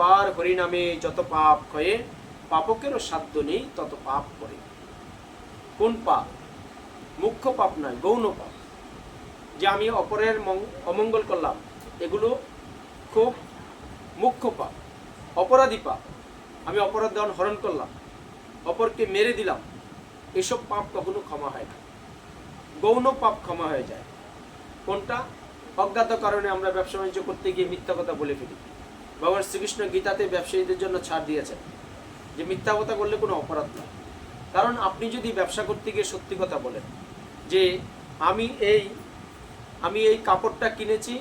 বার হরিনামে যত পাপ ক্ষয়ে পাপকেরও সাধ্য নেই তত পাপ করে। কোন পাপ? মুখ্য পাপ নয়, গৌণ পাপ। যে আমি অপরের অমঙ্গল করলাম, এগুলো খুব মুখ্য পাপ, অপরাধী পাপ। আমি অপরাধ হরণ করলাম, অপরকে মেরে দিলাম, এসব পাপ কখনো ক্ষমা হয় না। গৌণ পাপ ক্ষমা হয়ে যায়। কোনটা? অজ্ঞাত কারণে আমরা ব্যবসা বাণিজ্য করতে গিয়ে মিথ্যা কথা বলে ফেলি। ভগবান শ্রীকৃষ্ণ গীতাতে ব্যবসায়ীদের জন্য ছাড় দিয়েছেন যে মিথ্যা কথা বললে কোনো অপরাধ নয়। কারণ আপনি যদি ব্যবসা করতে গিয়ে সত্যি কথা বলেন যে আমি এই কাপড়টা কিনেছি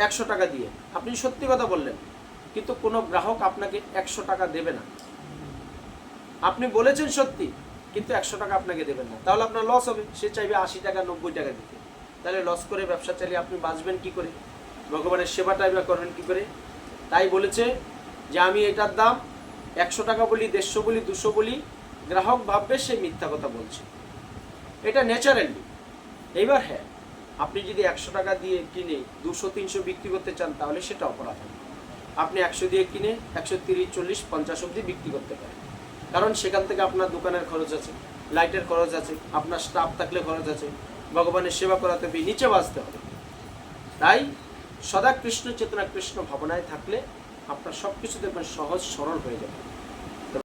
100 টাকা দিয়ে, আপনি সত্যি কথা বললেন, কিন্তু কোনো গ্রাহক আপনাকে 100 টাকা দেবে না। আপনি বলেছেন সত্যি, কিন্তু 100 টাকা আপনাকে দেবেন না, তাহলে আপনার লস হবে। সে চাইবে 80 টাকা 90 টাকা দিতে। তাহলে লস করে ব্যবসা চালিয়ে আপনি বাঁচবেন কি করে? ভগবানের সেবাটাই বা করবেন কি করে? তাই বলেছে যে আমি এটার দাম 100 টাকা বলি, 150 বলি, 200 বলি, গ্রাহক ভাববে সে মিথ্যা কথা বলছে। এটা ন্যাচারালি। এইবার হ্যাঁ, আপনি যদি 100 টাকা দিয়ে কিনে 200-300 বিক্রি করতে চান, তাহলে সেটা অপরাধ হবে। আপনি 100 দিয়ে কিনে 130, 40, 50 অবধি বিক্রি করতে পারেন। কারণ সেখান থেকে আপনার দোকানের খরচ আছে, লাইটের খরচ আছে, আপনার স্টাফ থাকলে খরচ আছে, ভগবানের সেবা করাতে হবে, নিচে বাঁচতে হবে। তাই সদা কৃষ্ণ চেতনা, কৃষ্ণ ভাবনায় থাকলে আপনার সব কিছু দেখবেন সহজ সরল হয়ে যাবে।